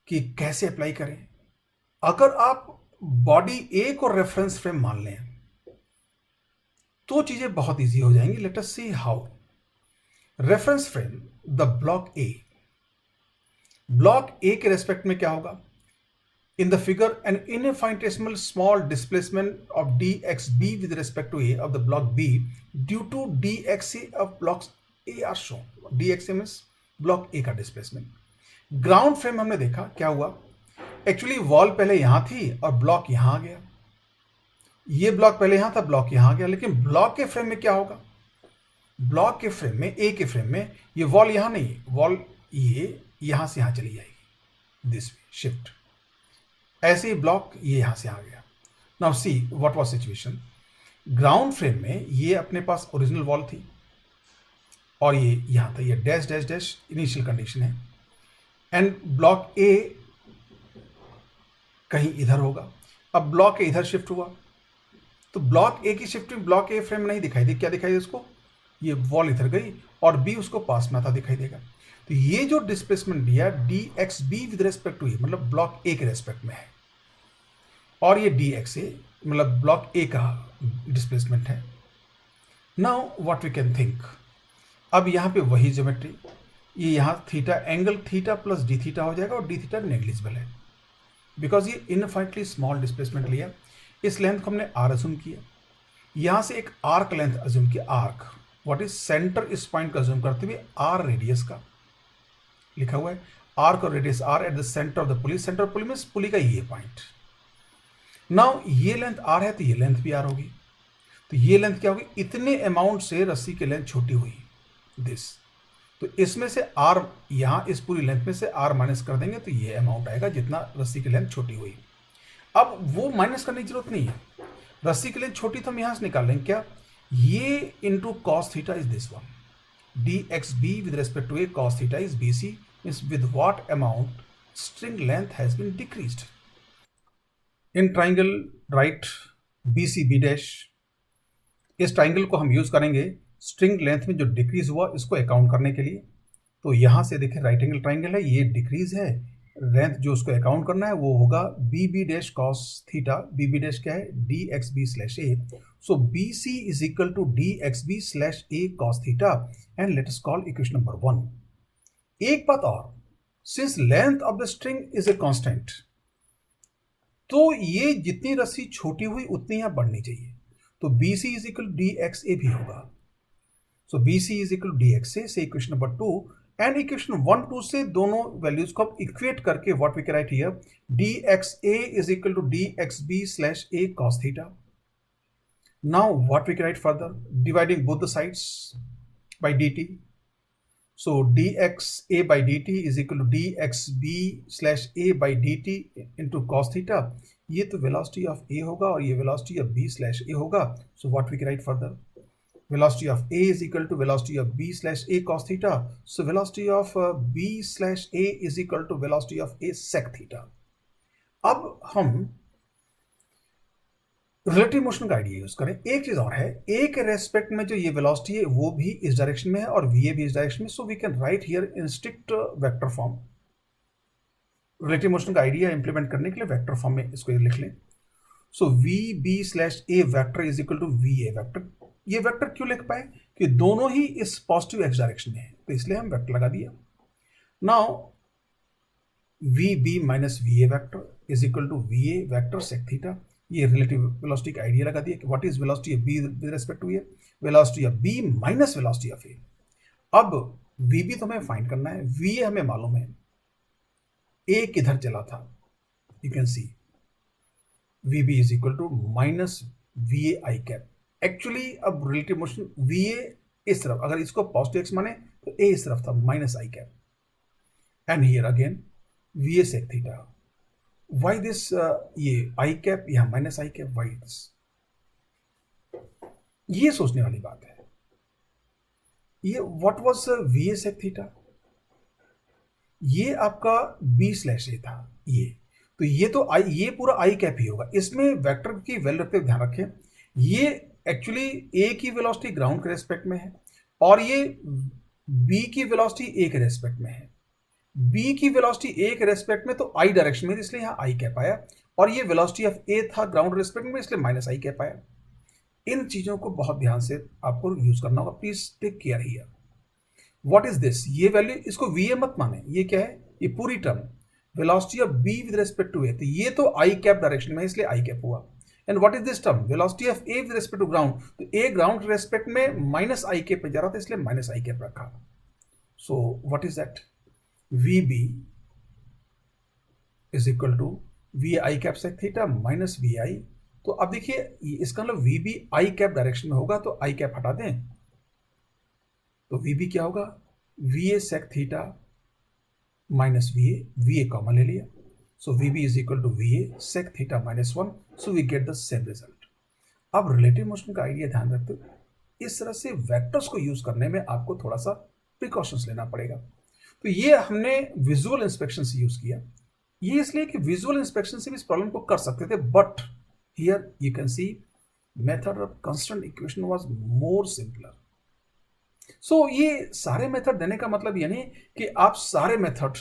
कि कैसे अप्लाई करें। अगर आप बॉडी ए को रेफरेंस फ्रेम मान लें तो चीजें बहुत इजी हो जाएंगी। Let us see how. Reference frame, the block A, block A के रेस्पेक्ट में क्या होगा, in the figure an infinitesimal small displacement of dxb with respect to A of the block B due to dxa of block A are shown. dxa means block A का displacement. Ground frame हमने देखा क्या हुआ, actually wall पहले यहां थी और block यहां आ गया। ये ब्लॉक पहले यहां था, ब्लॉक यहां आ गया, लेकिन ब्लॉक के फ्रेम में क्या होगा, ब्लॉक के फ्रेम में, ए के फ्रेम में, ये वॉल यहां नहीं है, वॉल ये यहां से यहां चली जाएगी, दिस शिफ्ट, ऐसे ही ब्लॉक ये यहां से आ गया। Now see what was situation. Ground frame में ये अपने पास ओरिजिनल वॉल थी और ये यहां था, ये dash dash dash initial condition है, एंड ब्लॉक ए कहीं इधर होगा। अब ब्लॉक ए इधर शिफ्ट हुआ तो ब्लॉक ए की शिफ्टिंग ब्लॉक ए फ्रेम नहीं दिखाई दी, क्या दिखाई दे उसको, ये वॉल इधर गई और बी उसको पास में आता दिखाई देगा। तो ये जो डिस्प्लेसमेंट दिया D X B with respect to A, मतलब ब्लॉक ए के रेस्पेक्ट में है, और ये डी एक्स ए मतलब ब्लॉक ए का डिस्प्लेसमेंट है। Now what we can think, अब यहां पे वही ज्योमेट्री, ये यहां theta angle theta plus D theta हो जाएगा और डी थीटा नेग्लिजिबल है बिकॉज ये इनफाइटली स्मॉल डिस्प्लेसमेंट लिया। इस लेंथ को हमने आर अज्यूम किया, यहां से एक आर्क लेंथ अज्यूम किया, आर्क व्हाट इज सेंटर इस पॉइंट का अज्यूम करते हुए आर रेडियस का लिखा हुआ है, आर्क और radius R at the centre of the pulley, centre of pulley में पुली का ये पॉइंट। नाउ ये लेंथ आर है तो ये लेंथ भी आर होगी, तो ये लेंथ क्या होगी, इतने अमाउंट से रस्सी की लेंथ छोटी हुई दिस, तो इसमें से आर, यहां इस पूरी लेंथ में से आर माइनस कर देंगे तो ये अमाउंट आएगा जितना रस्सी की लेंथ छोटी हुई। अब वो माइनस करने की जरूरत नहीं है, रस्सी की लेंथ छोटी तो हम यहां से निकाल लेंगे, क्या, ये into cos theta is this one, D X B with respect to A cos theta is B C, means with what amount string length has been decreased. In triangle right B C B dash, इस triangle को हम use करेंगे string length में जो decrease हुआ इसको account करने के लिए। तो यहां से देखिए राइट एंगल ट्राइंगल है, ये डिक्रीज है, लेंथ जो उसको अकाउंट करना है वो होगा B B dash cos theta, B B dash क्या है, D X B slash A, so B C is equal to D X B slash A cos theta, and let us call equation number 1। एक बात और, since length of the string is a constant, तो ये जितनी रस्सी छोटी हुई उतनी यहां बढ़नी चाहिए, तो B C is equal D X A भी होगा, so B C is equal D X A से इक्वेशन नंबर 2, एंड इक्वेशन 1 2 से दोनों वैल्यूज को इक्वेट करके what we can write here, D X A is equal to D X B slash A cos theta. Now what we can write further, dividing both the sides by dt, so dxa by dt is equal to dxb slash a by dt into cos theta, ये तो velocity of a होगा और ये velocity of b slash a होगा, so what we can write further, velocity of a is equal to velocity of b slash a cos theta, so velocity of b slash a is equal to velocity of a sec theta। अब हम relative motion का idea use करें। एक चीज और है, ए के respect में जो ये वेलोसिटी है वो भी इस डायरेक्शन में है और वी ए भी इस डायरेक्शन में, so we can write here in strict vector form. Relative motion का आइडिया इंप्लीमेंट करने के लिए वेक्टर फॉर्म में इसको लिख लें, so V B slash A vector is equal to V A vector. ये वेक्टर क्यों लिख पाए कि दोनों ही इस पॉजिटिव एक्स डायरेक्शन में है, तो इसलिए हम वेक्टर लगा दिया। Now V B minus V A vector is equal to V A vector sec theta, ये रिलेटिव वेलोसिटी का आइडिया लगा दिया कि what is velocity of B with respect to A, velocity of B minus velocity of A. अब V B तो हमें find करना है, वी ए हमें मालूम है, ए किधर चला था, you can see V B is equal to minus V A I cap. Actually अब रिलेटिव मोशन वी ए इस तरफ, अगर इसको पॉजिटिव एक्स माने तो ए इस तरफ था minus I cap, and here again V A sec theta, why this, ये आई कैप यहाँ minus I cap, why this, ये सोचने वाली बात है। ये what was V A sec theta, ये आपका बी स्लैश ए था, ये तो ये तो आई, ये पूरा आई कैप ही होगा। इसमें वेक्टर की वैल्यू रखते हुए ध्यान रखें, ये एक्चुअली ए की वेलोसिटी ग्राउंड के रेस्पेक्ट में है और ये बी की वेलोसिटी ए के रेस्पेक्ट में है। बी की वेलोसिटी ए के रेस्पेक्ट में तो आई डायरेक्शन में, इसलिए यहां आई कैप आया, और ये वेलोसिटी ऑफ ए था ग्राउंड रेस्पेक्ट में, इसलिए माइनस आई कैप आया। इन चीजों को बहुत ध्यान से आपको यूज करना होगा, please take care here. What is this, ये वैल्यू, इसको वी ए मत माने, ये क्या है, ये पूरी term velocity of B with respect to A, तो ये तो आई कैप डायरेक्शन में, इसलिए आई कैप हुआ। And what is this term, velocity of A with respect to ground, तो ए ग्राउंड रेस्पेक्ट में माइनस आई कैप पे जा रहा था, इसलिए माइनस आई कैप रखा। So what is that, V B is equal to V i cap sec theta minus V i. तो अब देखिए इसका मतलब V B i cap direction में होगा, तो आई कैप हटा दें, तो वीबी क्या होगा, V A sec theta minus V A common ले लिया, so VB is equal to V A sec theta minus 1, so we get the same result. अब रिलेटिव मोशन का आइडिया ध्यान रखते हो, इस तरह से वेक्टर्स को यूज करने में आपको थोड़ा सा प्रिकॉशंस लेना पड़ेगा। तो ये हमने विजुअल इंस्पेक्शन से यूज किया, ये इसलिए कि विजुअल इंस्पेक्शन से भी इस प्रॉब्लम को कर सकते थे, but here you can see method of constant equation was more simpler. So ये सारे मेथड देने का मतलब ये नहीं कि आप सारे मेथड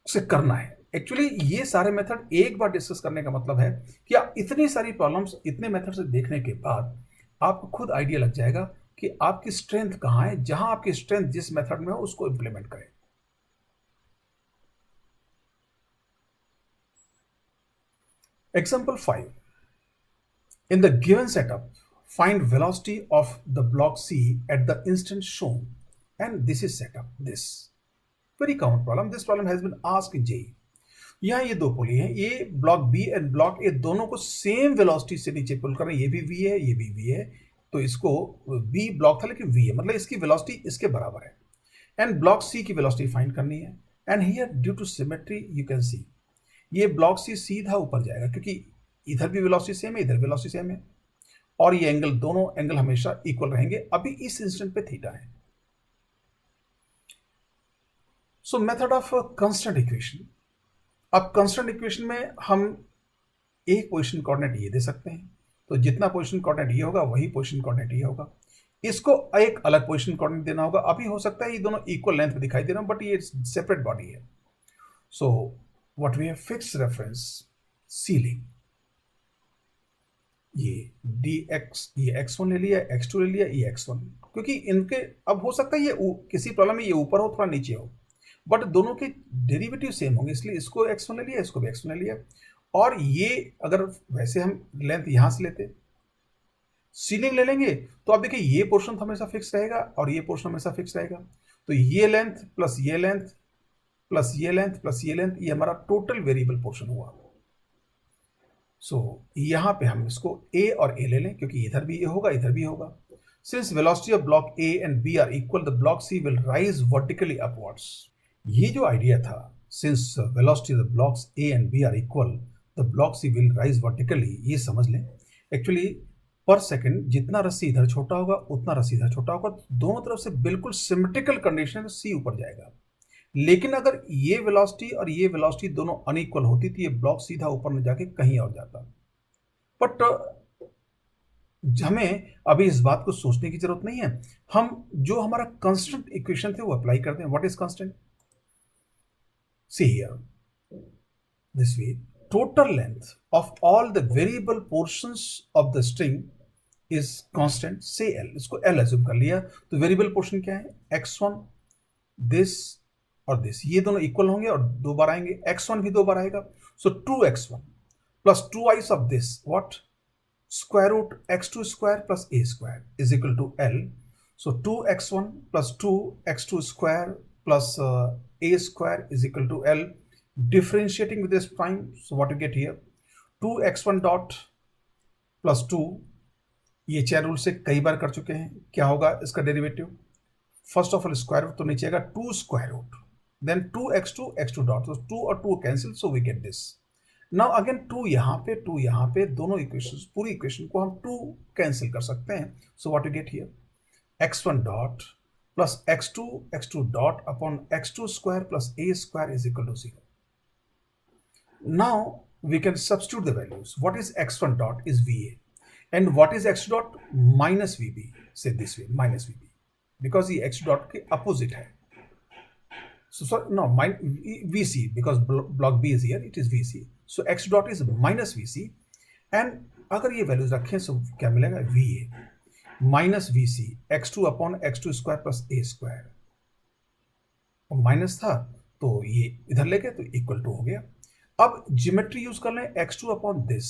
से करना है। एक्चुअली ये सारे मेथड एक बार डिस्कस करने का मतलब है कि आप इतनी सारी प्रॉब्लम्स इतने मेथड से देखने के बाद आपको खुद आइडिया लग जाएगा कि आपकी स्ट्रेंथ कहां है, जहां आपकी स्ट्रेंथ जिस मेथड में हो उसको इंप्लीमेंट करें। Example 5. In the given setup, find velocity of the block C at the instant shown, and this is setup. This very common problem. This problem has been asked in JEE. यहाँ ये दो pulley हैं, ये block B and block A दोनों को same velocity से नीचे पुल कर रहे हैं, ये भी वी है ये भी वी है, तो इसको बी ब्लॉक था लेकिन वी है, मतलब इसकी वेलोसिटी इसके बराबर है, एंड ब्लॉक सी की वेलोसिटी फाइंड करनी है। And here due to symmetry you can सी ये ब्लॉक सी सीधा ऊपर जाएगा क्योंकि इधर भी वेलोसिटी सेम है इधर वेलोसिटी सेम है, और ये एंगल दोनों एंगल हमेशा इक्वल रहेंगे, अभी इस इंस्टेंट पे थीटा है। सो मेथड ऑफ कांस्टेंट इक्वेशन। अब कांस्टेंट इक्वेशन में हम एक पोजीशन कोऑर्डिनेट ये दे सकते हैं, तो जितना पोजीशन कोऑर्डिनेट ये होगा वही पोजीशन कोऑर्डिनेट ये होगा, इसको एक अलग पोजीशन कोऑर्डिनेट देना होगा। अभी हो सकता है ये दोनों इक्वल लेंथ में दिखाई दे रहा है बट ये सेपरेट बॉडी है। So what we have fixed reference ceiling, ये dx, ये x1 ले लिया, x2 ले लिया, ये x1, क्योंकि इनके अब हो सकता है ये किसी प्रॉब्लम में ये ऊपर हो थोड़ा नीचे हो, बट दोनों के डेरिवेटिव सेम होंगे, इसलिए इसको x1 ले लिया इसको भी x1 ले लिया। और ये अगर वैसे हम लेंथ यहां से लेते सीलिंग ले लेंगे तो आप देखिए ये पोर्शन हमेशा फिक्स रहेगा और ये पोर्शन हमेशा फिक्स रहेगा, तो ये लेंथ प्लस ये लेंथ प्लस ये लेंथ प्लस ये लेंथ, ये हमारा टोटल वेरिएबल पोर्शन हुआ। सो यहां पे हम इसको a और a ले लें क्योंकि इधर भी ये होगा इधर भी होगा। Since velocity of block a and b are equal, the block c will rise vertically upwards. ये जो आइडिया था, since velocity of the blocks a and b are equal, the block c will rise vertically, ये समझ लें actually पर second जितना रस्सी इधर छोटा होगा उतना रस्सी इधर छोटा होगा, दोनों तरफ से बिल्कुल सिमेट्रिकल कंडीशन c ऊपर जाएगा। लेकिन अगर ये वेलोसिटी और ये वेलोसिटी दोनों अनइक्वल होती तो ये ब्लॉक सीधा ऊपर न जाके कहीं और जाता। बट हमें अभी इस बात को सोचने की जरूरत नहीं है, हम जो हमारा कांस्टेंट इक्वेशन थे वो अप्लाई करते हैं। What is constant? See here this way, total length of all the variable portions of the string is constant, से एल, इसको एल एज्यूम कर लिया, तो वेरिएबल पोर्शन क्या है, x1, दिस और दिस, ये दोनों इक्वल होंगे और दो बार आएंगे, x1 भी दो बार आएगा, so 2x1 plus 2i of this what, square root x2 square plus a square is equal to l, so 2x1 plus 2x2 square plus a square is equal to l, differentiating with this prime, so what you get here, 2x1 dot plus 2, ये chain rule से कई बार कर चुके हैं, क्या होगा इसका derivative, first of all square root तो नीचे आएगा 2 square root, then 2x2 x2 dot, तो 2 और 2 cancel, so we get this. Now again 2 यहाँ पे, दोनों इक्वेशन, पूरी इक्वेशन को हम 2 कैंसिल कर सकते हैं, so what you get here, x1 dot plus x2 dot upon x2 square plus a square is equal to 0। Now we can substitute the values. What is x1 dot is VA and what is x2 dot, minus VB, say this way, minus VB, because the x2 dot के opposite है, so no VC, because block B is here, it is VC, so x2 dot is minus VC, and अगर ये values रखें so क्या मिलेगा, VA minus VC x2 upon x2 square plus a square, और minus था तो ये इधर लेके तो इक्वल टू हो गया। अब ज्योमेट्री यूज कर लें, x2 अपॉन दिस,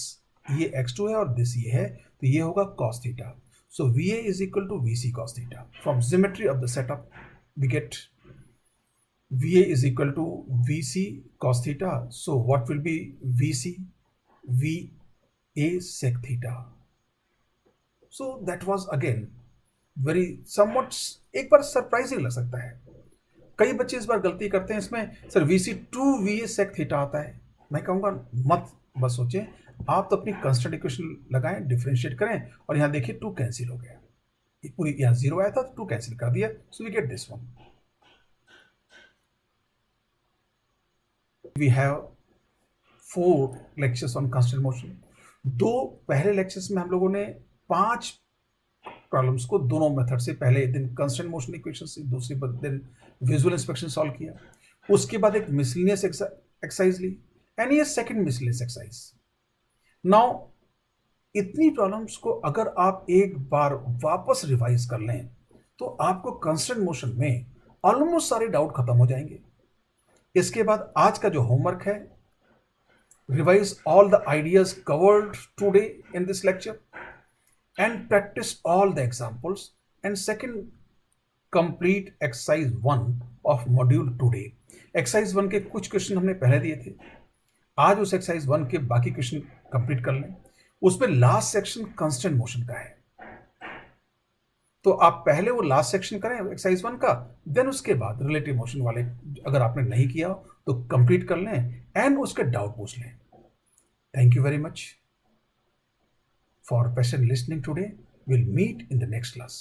ये x2 है और दिस ये है, तो ये होगा cos theta, so VA is equal to VC cos theta. From geometry of the setup we get VA is equal to VC cos theta, so what will be VC, VA sec theta. So that was again very somewhat एक बार surprising लग सकता है। कई बच्चे इस बार गलती करते हैं इसमें, sir V C to V A sec theta आता है। मैं कहूँगा मत बस सोचें, आप तो अपनी कंस्टेंट इक्वेशन लगाएं, डिफरेंशिएट करें और यहाँ देखिए टू कैंसिल हो गया, ये पूरी यहाँ जीरो आया था तो टू कैंसिल कर दिया, so we get this one. We have 4 lectures on constant motion. दो पहले लेक्चर्स में हम लोगों ने 5 प्रॉब्लम्स को दोनों मेथड से, पहले दिन कांस्टेंट मोशन इक्वेशन से, दूसरे दिन विजुअल इंस्पेक्शन सॉल्व किया, उसके बाद एक मिसलिनियस एक्सरसाइज ली, एंड ये सेकंड मिसलिनियस एक्सरसाइज। नाउ इतनी प्रॉब्लम्स को अगर आप एक बार वापस रिवाइज कर लें तो आपको कांस्टेंट मोशन में ऑलमोस्ट सारे डाउट खत्म हो जाएंगे। इसके बाद आज का जो होमवर्क है, revise all the ideas covered today in this lecture and practice all the examples, and second, complete exercise 1 of module today। exercise 1 के कुछ क्वेश्चन हमने पहले दिए थे, आज उस exercise 1 के बाकी क्वेश्चन कंप्लीट कर लें। उसमें लास्ट सेक्शन कांस्टेंट मोशन का है, तो आप पहले वो लास्ट सेक्शन करें एक्सरसाइज 1 का, देन उसके बाद रिलेटिव मोशन वाले अगर आपने नहीं किया तो कंप्लीट कर लें एंड उसके डाउट पूछ लें। Thank you very much for patient listening today. We'll meet in the next class.